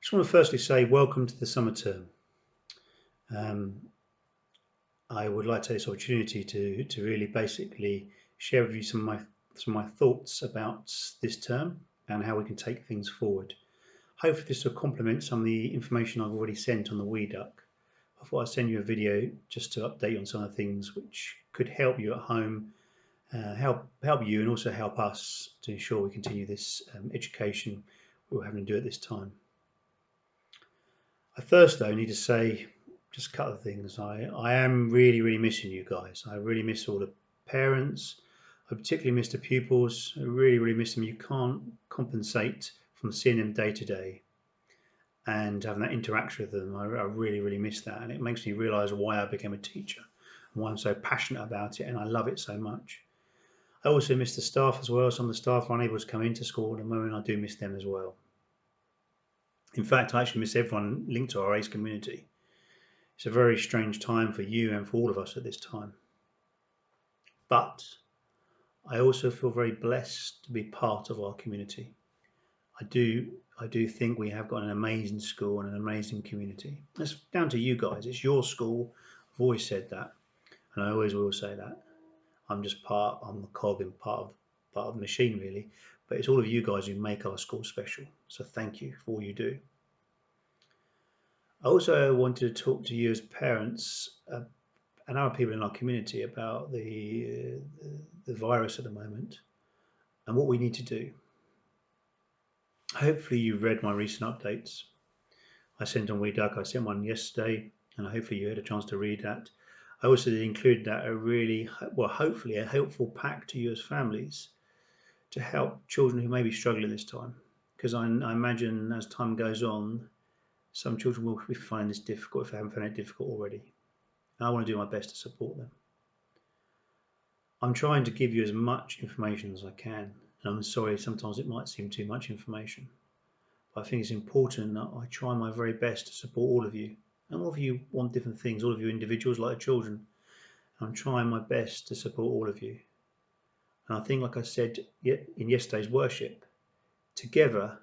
Just want to firstly say welcome to the summer term. Um, I would like to take this opportunity to really basically share with you some of my thoughts about this term and how we can take things forward. Hopefully this will complement some of the information I've already sent on the Wee Duck. I thought I'd send you a video just to update you on some of the things which could help you at home, help you and also help us to ensure we continue this education we're having to do at this time. I first though need to say just a couple of things. I am really missing you guys. I really miss all the parents. I particularly miss the pupils. I really miss them. You can't compensate from seeing them day to day and having that interaction with them. I really miss that, and it makes me realise why I became a teacher and why I'm so passionate about it, and I love it so much. I also miss the staff as well. Some of the staff are unable to come into school at the moment. I do miss them as well. In fact, I actually miss everyone linked to our ACE community. It's a very strange time for you and for all of us at this time. But I also feel very blessed to be part of our community. I do think we have got an amazing school and an amazing community. It's down to you guys. It's your school. I've always said that, and I always will say that. I'm the cog and part of the machine really. But it's all of you guys who make our school special. So thank you for all you do. I also wanted to talk to you as parents and other people in our community about the virus at the moment and what we need to do. Hopefully you've read my recent updates. I sent on WeDuck, I sent one yesterday, and hopefully you had a chance to read that. I also included that hopefully a helpful pack to you as families to help children who may be struggling this time. Because I imagine as time goes on, some children will be finding this difficult if they haven't found it difficult already. And I want to do my best to support them. I'm trying to give you as much information as I can, and I'm sorry sometimes it might seem too much information, but I think it's important that I try my very best to support all of you. And all of you want different things, all of you individuals like children. I'm trying my best to support all of you. And I think, like I said in yesterday's worship, together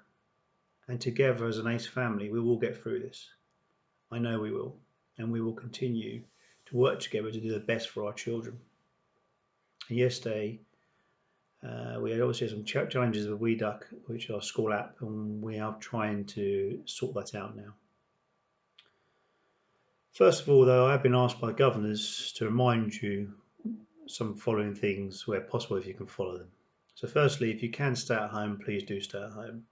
as an ACE family, we will get through this. I know we will, and we will continue to work together to do the best for our children. And yesterday, we had obviously some challenges with WeDuck, which is our school app, and we are trying to sort that out now. First of all, though, I have been asked by governors to remind you some following things where possible if you can follow them. So firstly, if you can stay at home, please do stay at home.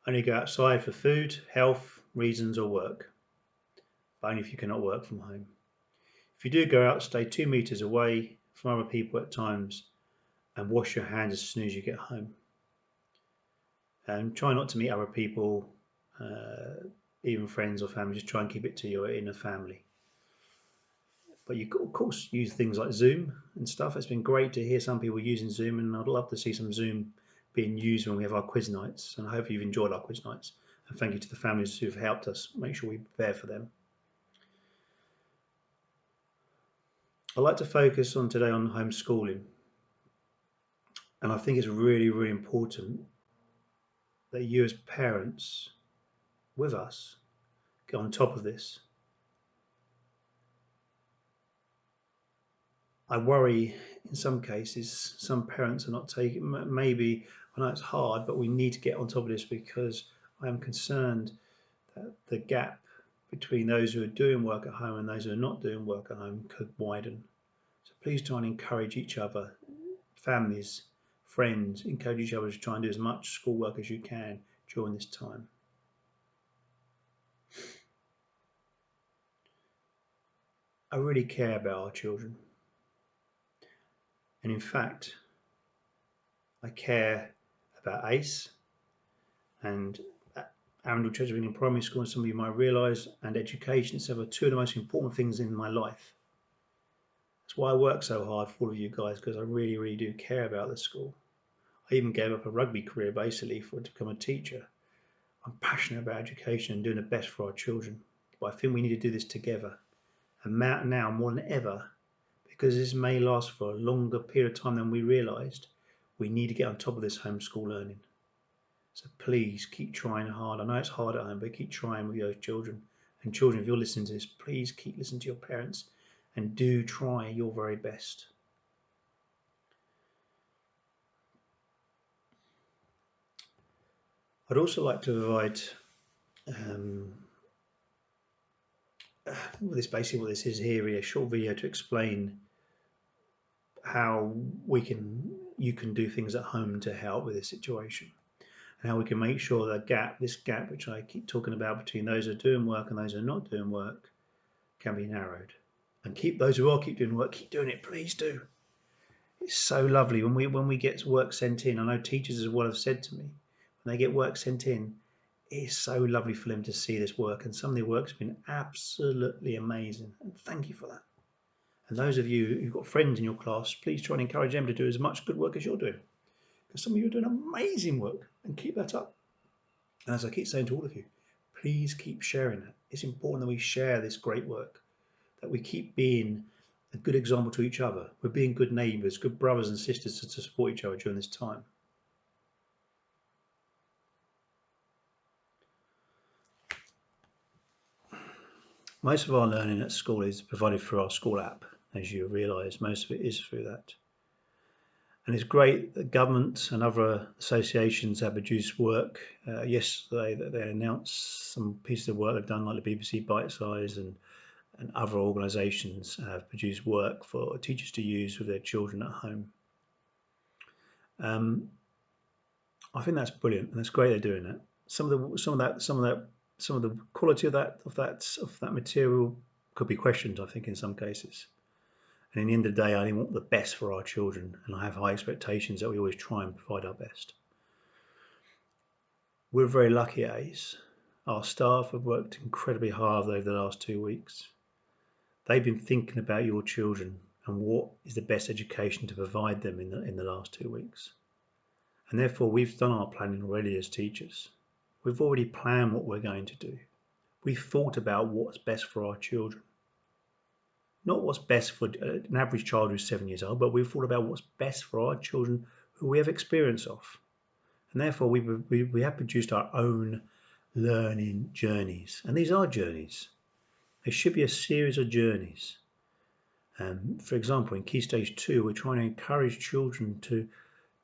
Only go outside for food, health, reasons or work, but only if you cannot work from home. If you do go out, stay 2 meters away from other people at times and wash your hands as soon as you get home. And try not to meet other people, even friends or family. Just try and keep it to your inner family. But you of course use things like Zoom and stuff. It's been great to hear some people using Zoom, and I'd love to see some Zoom being used when we have our quiz nights. And I hope you've enjoyed our quiz nights. And thank you to the families who've helped us make sure we prepare for them. I'd like to focus on today on homeschooling. And I think it's really important that you as parents with us get on top of this. I worry in some cases some parents are not taking, maybe I know it's hard, but we need to get on top of this because I am concerned that the gap between those who are doing work at home and those who are not doing work at home could widen. So please try and encourage each other, families, friends, encourage each other to try and do as much schoolwork as you can during this time. I really care about our children. And in fact, I care about ACE and Arundel Chapter in primary school, and some of you might realise, and education. It's two of the most important things in my life. That's why I work so hard for all of you guys, because I really do care about the school. I even gave up a rugby career basically to become a teacher. I'm passionate about education and doing the best for our children. But I think we need to do this together. And now more than ever, because this may last for a longer period of time than we realised, we need to get on top of this homeschool learning. So please keep trying hard. I know it's hard at home, but keep trying with your children. And children, if you're listening to this, please keep listening to your parents and do try your very best. I'd also like to provide basically what this is here, a short video to explain how you can do things at home to help with this situation, and how we can make sure that this gap which I keep talking about between those who are doing work and those who are not doing work can be narrowed. And keep those who are keep doing work, keep doing it, please do. It's so lovely when we get work sent in. I know teachers as well have said to me, when they get work sent in, it's so lovely for them to see this work, and some of the work's been absolutely amazing, and thank you for that. And those of you who've got friends in your class, please try and encourage them to do as much good work as you're doing, because some of you are doing amazing work, and keep that up. And as I keep saying to all of you, please keep sharing that. It's important that we share this great work, that we keep being a good example to each other. We're being good neighbours, good brothers and sisters to support each other during this time. Most of our learning at school is provided through our school app. As you realise, most of it is through that. And it's great that government and other associations have produced work. Yesterday that they announced some pieces of work they've done, like the BBC Bite Size and other organisations have produced work for teachers to use with their children at home. I think that's brilliant, and it's great they're doing that. Some of the quality of that material could be questioned, I think, in some cases. And in the end of the day, I only want the best for our children, and I have high expectations that we always try and provide our best. We're very lucky at ACE. Our staff have worked incredibly hard over the last 2 weeks. They've been thinking about your children and what is the best education to provide them in the last 2 weeks. And therefore, we've done our planning already as teachers. We've already planned what we're going to do. We've thought about what's best for our children. Not what's best for an average child who's 7 years old, but we've thought about what's best for our children who we have experience of. And therefore, we have produced our own learning journeys. And these are journeys. They should be a series of journeys. For example, in Key Stage 2, we're trying to encourage children to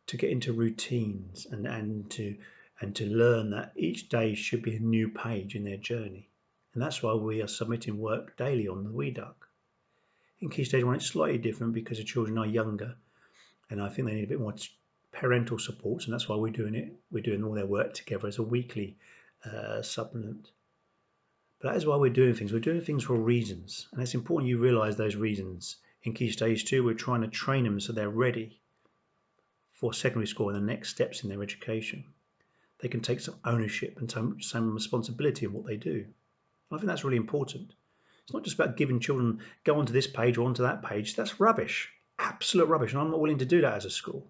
get into routines and to learn that each day should be a new page in their journey. And that's why we are submitting work daily on the WeDuck. In Key Stage 1, it's slightly different because the children are younger, and I think they need a bit more parental support, and that's why we're doing all their work together as a weekly supplement. But that is why we're doing things. We're doing things for reasons, and it's important you realise those reasons. In Key Stage 2, we're trying to train them so they're ready for secondary school and the next steps in their education. They can take some ownership and some responsibility in what they do. And I think that's really important. It's not just about giving children, go onto this page or onto that page. That's rubbish, absolute rubbish, and I'm not willing to do that as a school.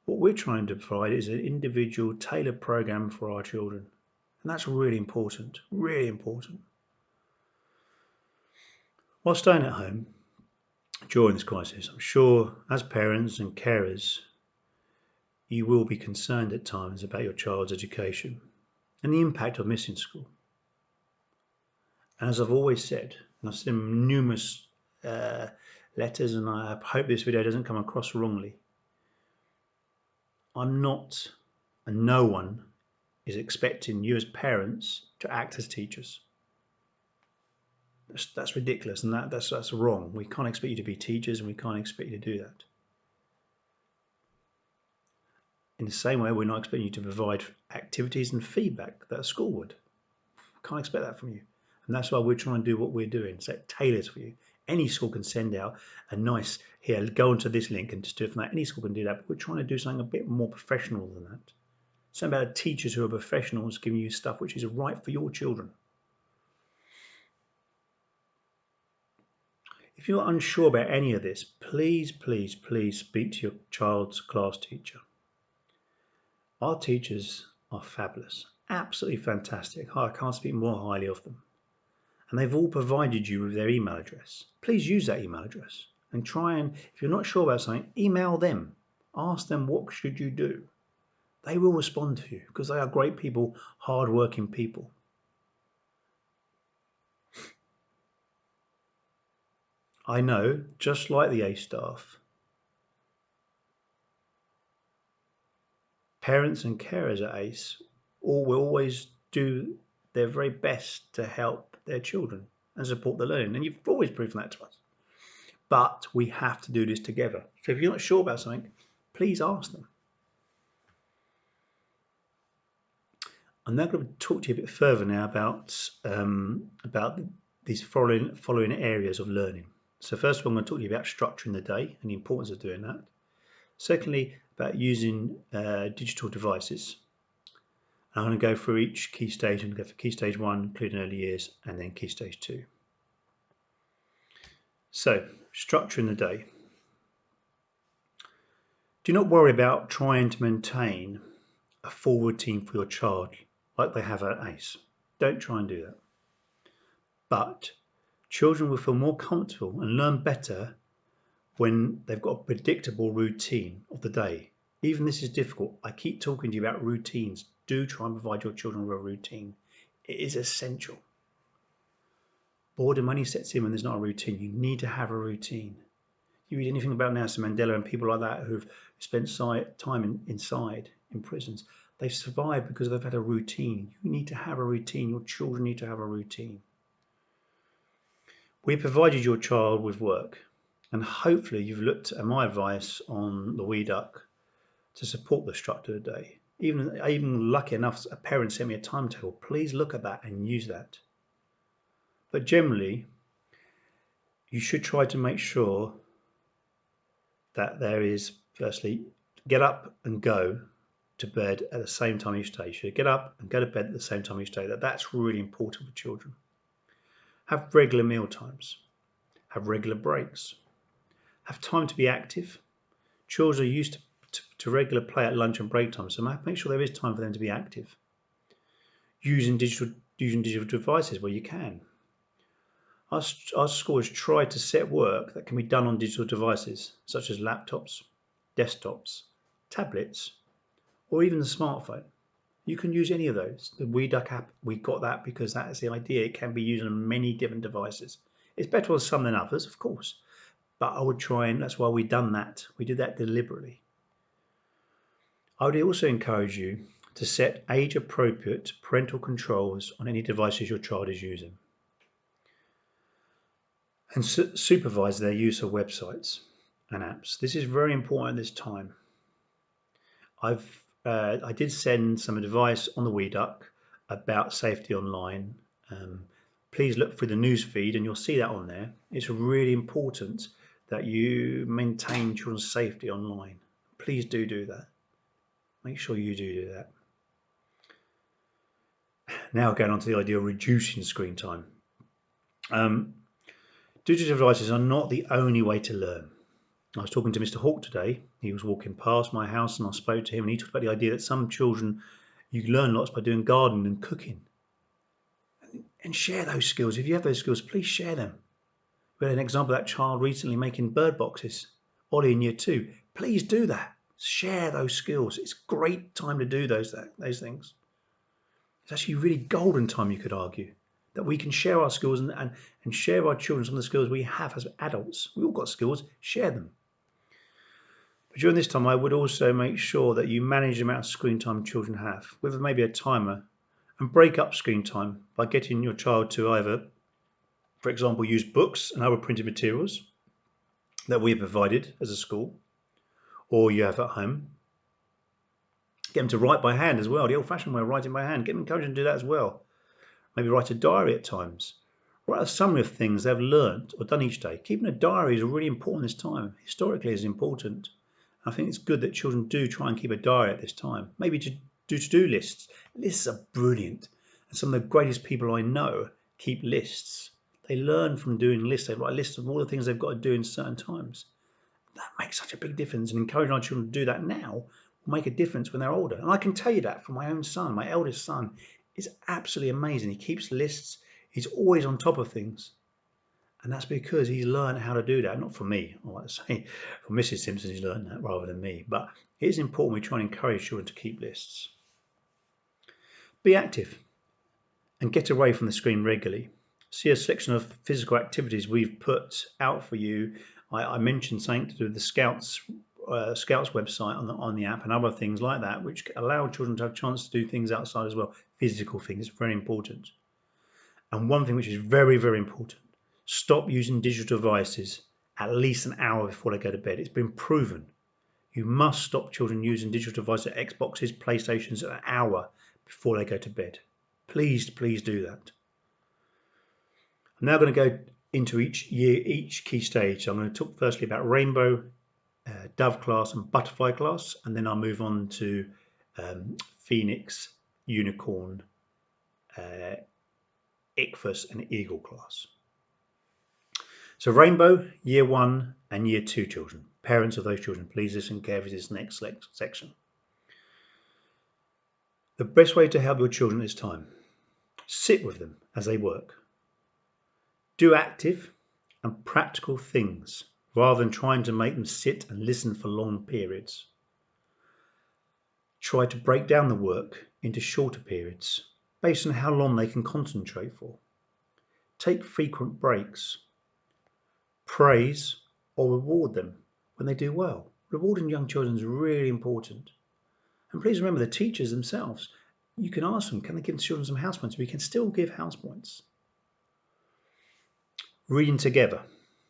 What we're trying to provide is an individual, tailored program for our children. And that's really important, really important. While staying at home during this crisis, I'm sure as parents and carers, you will be concerned at times about your child's education and the impact of missing school. And as I've always said, and I've sent numerous letters, and I hope this video doesn't come across wrongly, I'm not, and no one is expecting you as parents to act as teachers. That's ridiculous, and that's wrong. We can't expect you to be teachers, and we can't expect you to do that. In the same way, we're not expecting you to provide activities and feedback that a school would. Can't expect that from you. And that's why we're trying to do what we're doing, so it tailors for you. Any school can send out a nice, here, go onto this link and just do it from that. Any school can do that, but we're trying to do something a bit more professional than that. Something about teachers who are professionals giving you stuff which is right for your children. If you're unsure about any of this, please, please, please speak to your child's class teacher. Our teachers are fabulous, absolutely fantastic. I can't speak more highly of them. And they've all provided you with their email address. Please use that email address and try and, if you're not sure about something, email them. Ask them what should you do. They will respond to you because they are great people, hard-working people. I know, just like the ACE staff, parents and carers at ACE will always do their very best to help their children and support the learning. And you've always proven that to us. But we have to do this together. So if you're not sure about something, please ask them. I'm now going to talk to you a bit further now about these following areas of learning. So first of all, I'm going to talk to you about structuring the day and the importance of doing that. Secondly, about using digital devices. I'm going to go through each key stage and go for key stage 1, including early years, and then key stage 2. So, structuring the day. Do not worry about trying to maintain a full routine for your child like they have at ACE. Don't try and do that. But children will feel more comfortable and learn better when they've got a predictable routine of the day. Even this is difficult. I keep talking to you about routines. Do try and provide your children with a routine. It is essential. Boredom only sets in when there's not a routine. You need to have a routine. You read anything about Nelson Mandela and people like that who've spent time inside in prisons. They've survived because they've had a routine. You need to have a routine. Your children need to have a routine. We provided your child with work, and hopefully you've looked at my advice on the WeDuck to support the structure of the day. Even lucky enough, a parent sent me a timetable. Please look at that and use that. But generally, you should try to make sure that there is, firstly, get up and go to bed at the same time each day. You should get up and go to bed at the same time each day. That's really important for children. Have regular meal times. Have regular breaks. Have time to be active. Children are used to regular play at lunch and break time, so make sure there is time for them to be active. Using digital devices where you can. Our school has tried to set work that can be done on digital devices, such as laptops, desktops, tablets, or even the smartphone. You can use any of those. The WeDuck app, we got that because that is the idea. It can be used on many different devices. It's better on some than others, of course, but I would try, and that's why we've done that. We did that deliberately. I would also encourage you to set age-appropriate parental controls on any devices your child is using, and supervise their use of websites and apps. This is very important at this time. I did send some advice on the WeDuck about safety online. Please look through the news feed and you'll see that on there. It's really important that you maintain children's safety online. Please do that. Make sure you do that. Now going on to the idea of reducing screen time. Digital devices are not the only way to learn. I was talking to Mr. Hawke today. He was walking past my house and I spoke to him and he talked about the idea that some children, you learn lots by doing gardening and cooking. And share those skills. If you have those skills, please share them. We had an example of that child recently making bird boxes. Ollie in year 2. Please do that. Share those skills. It's a great time to do those things. It's actually really golden time, you could argue, that we can share our skills and share our children some of the skills we have as adults. We all got skills. Share them. But during this time, I would also make sure that you manage the amount of screen time children have, with maybe a timer, and break up screen time by getting your child to either, for example, use books and other printed materials that we have provided as a school, or you have at home. Get them to write by hand as well, the old-fashioned way of writing by hand. Get them encouraged to do that as well. Maybe write a diary at times. Write a summary of things they've learned or done each day. Keeping a diary is really important this time. Historically, it's important. I think it's good that children do try and keep a diary at this time. Maybe to do to-do lists. Lists are brilliant. And some of the greatest people I know keep lists. They learn from doing lists. They write lists of all the things they've got to do in certain times. That makes such a big difference. And encouraging our children to do that now will make a difference when they're older. And I can tell you that from my own son. My eldest son is absolutely amazing. He keeps lists. He's always on top of things. And that's because he's learned how to do that. Not from me, I like to say. From Mrs. Simpson, he's learned that rather than me. But it is important we try and encourage children to keep lists. Be active and get away from the screen regularly. See a selection of physical activities we've put out for you. I mentioned something to do with the Scouts website on the app and other things like that, which allow children to have a chance to do things outside as well. Physical things, very important. And one thing which is very, very important, stop using digital devices at least an hour before they go to bed. It's been proven. You must stop children using digital devices, Xboxes, PlayStations, an hour before they go to bed. Please, please do that. I'm now going to go into each key stage. So I'm going to talk firstly about rainbow, dove class and butterfly class, and then I'll move on to phoenix, unicorn, ichthus and eagle class. So rainbow, year 1 and year 2 children. Parents of those children, please listen carefully to this next section. The best way to help your children is time. Sit with them as they work. Do active and practical things rather than trying to make them sit and listen for long periods. Try to break down the work into shorter periods based on how long they can concentrate for. Take frequent breaks. Praise or reward them when they do well. Rewarding young children is really important. And please remember the teachers themselves. You can ask them, can they give children some house points? We can still give house points. Reading together.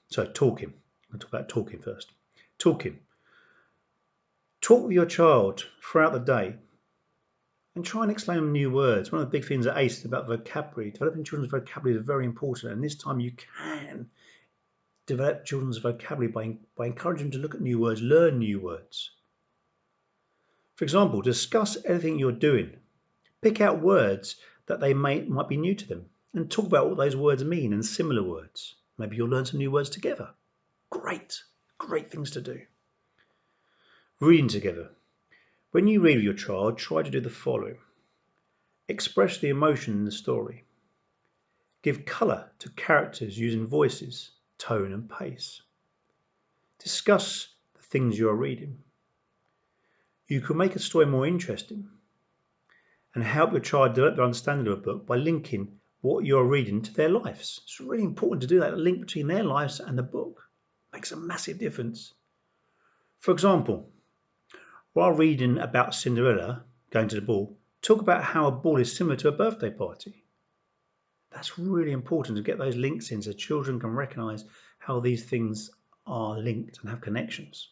So talking. I'll talk about talking first. Talking. Talk with your child throughout the day and try and explain them new words. One of the big things at ACE is about vocabulary. Developing children's vocabulary is very important, and this time you can develop children's vocabulary by encouraging them to look at new words, learn new words. For example, discuss everything you're doing. Pick out words that they might be new to them and talk about what those words mean and similar words. Maybe you'll learn some new words together. Great things to do. Reading together. When you read with your child, try to do the following. Express the emotion in the story. Give colour to characters using voices, tone and pace. Discuss the things you are reading. You can make a story more interesting and help your child develop their understanding of a book by linking what you are reading to their lives. It's really important to do that. A link between their lives and the book makes a massive difference. For example, while reading about Cinderella going to the ball, talk about how a ball is similar to a birthday party. That's really important to get those links in so children can recognise how these things are linked and have connections.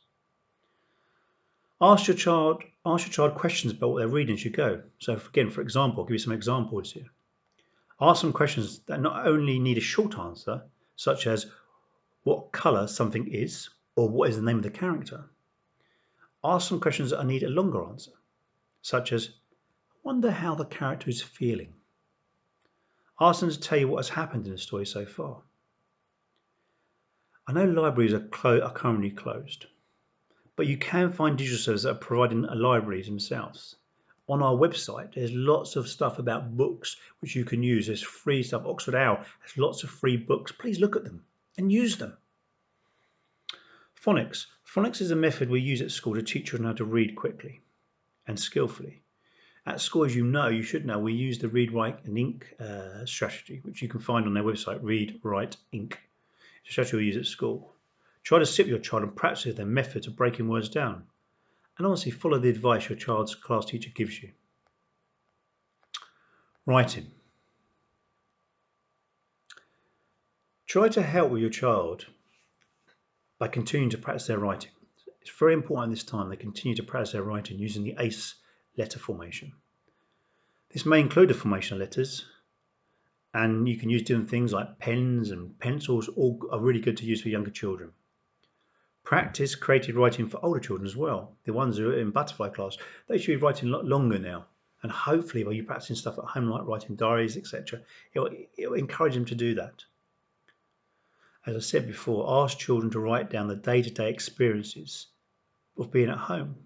Ask your child questions about what they're reading as you go. So again, for example, I'll give you some examples here. Ask them questions that not only need a short answer, such as what colour something is or what is the name of the character. Ask some questions that need a longer answer, such as, I wonder how the character is feeling. Ask them to tell you what has happened in the story so far. I know libraries are currently closed, but you can find digital services that are providing libraries themselves. On our website, there's lots of stuff about books which you can use. There's free stuff. Oxford Owl has lots of free books. Please look at them and use them. Phonics. Phonics is a method we use at school to teach children how to read quickly and skillfully. At school, as you should know, we use the Read, Write and Ink strategy, which you can find on their website, Read, Write, Ink. It's a strategy we use at school. Try to sit with your child and practice their methods of breaking words down. And honestly, follow the advice your child's class teacher gives you. Writing. Try to help with your child by continuing to practice their writing. It's very important at this time they continue to practice their writing using the ACE letter formation. This may include the formation of letters, and you can use different things like pens and pencils, all are really good to use for younger children. Practice creative writing for older children as well. The ones who are in butterfly class, they should be writing a lot longer now. And hopefully by you practicing stuff at home like writing diaries, etc., it will encourage them to do that. As I said before, ask children to write down the day-to-day experiences of being at home,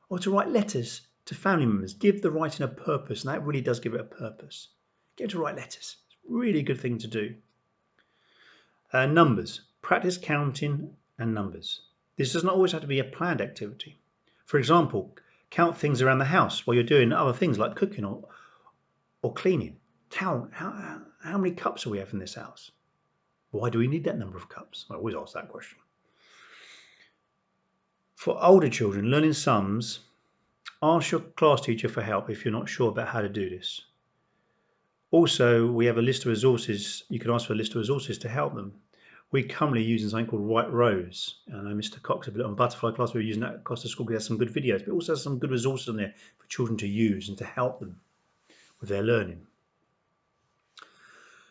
or to write letters to family members. Give the writing a purpose, and that really does give it a purpose. Get them to write letters. It's a really good thing to do. Numbers. Practice counting and numbers. This does not always have to be a planned activity. For example, count things around the house while you're doing other things like cooking or cleaning. Count how many cups do we have in this house? Why do we need that number of cups? I always ask that question. For older children, learning sums, ask your class teacher for help if you're not sure about how to do this. Also, we have a list of resources. You can ask for a list of resources to help them. We're currently using something called White Rose. And Mr. Cox, a bit on Butterfly class, we're using that across the school because it has some good videos, but also has some good resources on there for children to use and to help them with their learning.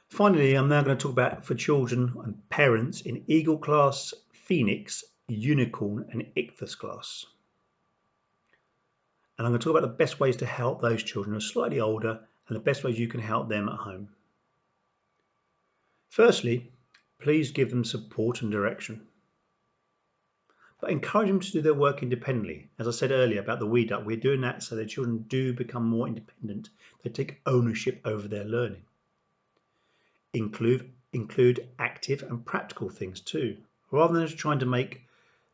Finally, I'm now going to talk about for children and parents in Eagle class, Phonics, Unicorn and Ichthus class. And I'm going to talk about the best ways to help those children who are slightly older and the best ways you can help them at home. Firstly, please give them support and direction. But encourage them to do their work independently. As I said earlier about the weed up, we're doing that so that children do become more independent. They take ownership over their learning. Include active and practical things too. Rather than just trying to make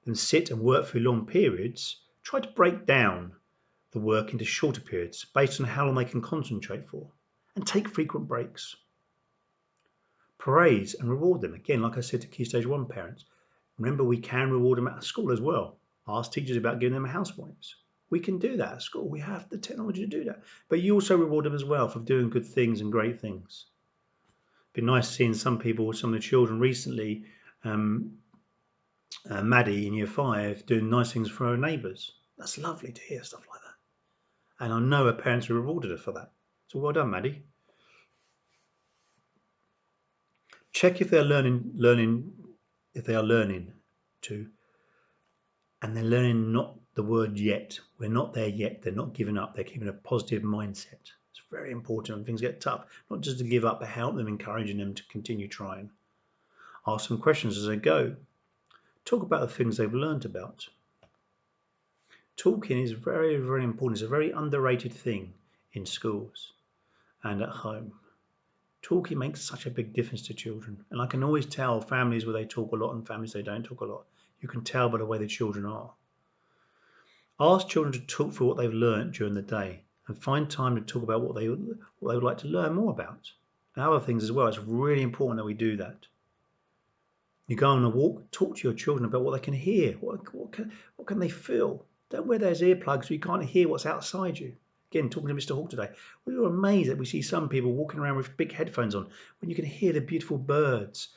them sit and work through long periods, try to break down the work into shorter periods based on how long they can concentrate for, and take frequent breaks. Praise and reward them. Again, like I said to Key Stage 1 parents, remember we can reward them at school as well. Ask teachers about giving them house points. We can do that at school. We have the technology to do that. But you also reward them as well for doing good things and great things. It'd be nice seeing some of the children recently, Maddie in year 5, doing nice things for her neighbours. That's lovely to hear stuff like that. And I know her parents have rewarded her for that. So well done, Maddie. Check if they're learning to, and they're learning not the word yet. We're not there yet. They're not giving up. They're keeping a positive mindset. It's very important when things get tough, not just to give up, but help them, encouraging them to continue trying. Ask them questions as they go. Talk about the things they've learned about. Talking is very, very important. It's a very underrated thing in schools and at home. Talking makes such a big difference to children. And I can always tell families where they talk a lot and families they don't talk a lot. You can tell by the way the children are. Ask children to talk through what they've learned during the day and find time to talk about what they would like to learn more about. And other things as well. It's really important that we do that. You go on a walk, talk to your children about what they can hear. What can they feel? Don't wear those earplugs so you can't hear what's outside you. Again, talking to Mr. Hawk today, we were amazed that we see some people walking around with big headphones on when you can hear the beautiful birds,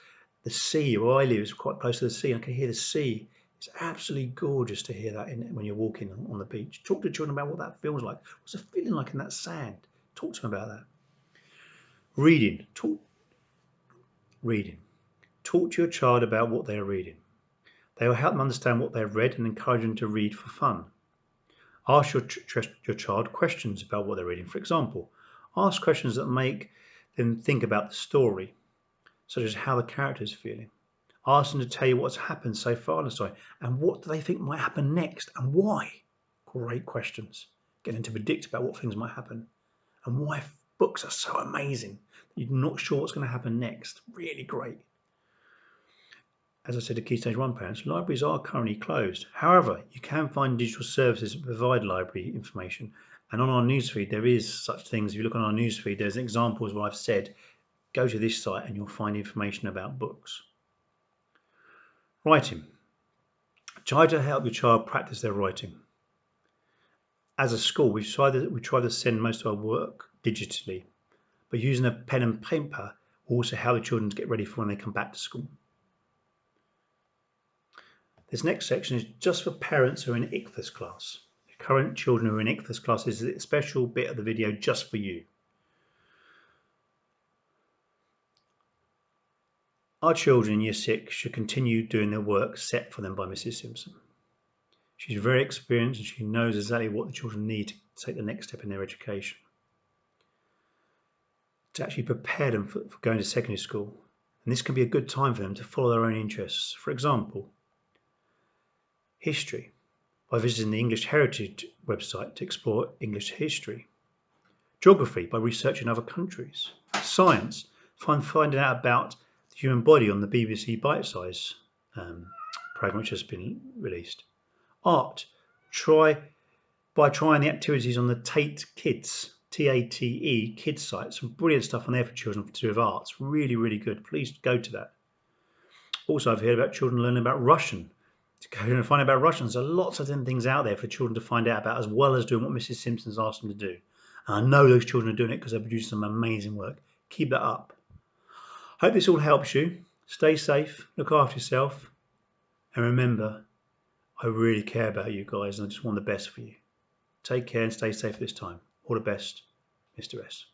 the sea. Where I live is quite close to the sea. I can hear the sea. It's absolutely gorgeous to hear that when you're walking on the beach. Talk to children about what that feels like. What's it feeling like in that sand? Talk to them about that. Reading. Talk to your child about what they are reading. They will help them understand what they've read and encourage them to read for fun. Ask your child questions about what they're reading. For example, ask questions that make them think about the story, such as how the character is feeling. Ask them to tell you what's happened so far in the story and what do they think might happen next and why. Great questions. Get them to predict about what things might happen and why books are so amazing. You're not sure what's going to happen next. Really great. As I said to Key Stage 1 parents, libraries are currently closed. However, you can find digital services that provide library information. And on our newsfeed, there is such things. If you look on our newsfeed, there's examples where I've said, go to this site and you'll find information about books. Writing. Try to help your child practice their writing. As a school, we try to send most of our work digitally, but using a pen and paper will also help the children to get ready for when they come back to school. This next section is just for parents who are in Ichthus class. The current children who are in Ichthus class is a special bit of the video just for you. Our children in year 6 should continue doing their work set for them by Mrs. Simpson. She's very experienced and she knows exactly what the children need to take the next step in their education. To actually prepare them for going to secondary school. And this can be a good time for them to follow their own interests. For example, history, by visiting the English Heritage website to explore English history. Geography, by researching other countries. Science, finding out about the human body on the BBC Bite Size program, which has been released. Art, trying the activities on the Tate Kids, Tate Kids site. Some brilliant stuff on there for children to do with arts. Really, really good. Please go to that. Also, I've heard about children learning about Russian. To go and find out about Russian. There's lots of different things out there for children to find out about, as well as doing what Mrs. Simpson's asked them to do. And I know those children are doing it because they're producing some amazing work. Keep that up. Hope this all helps you. Stay safe, look after yourself, and remember, I really care about you guys and I just want the best for you. Take care and stay safe this time. All the best, Mr. S.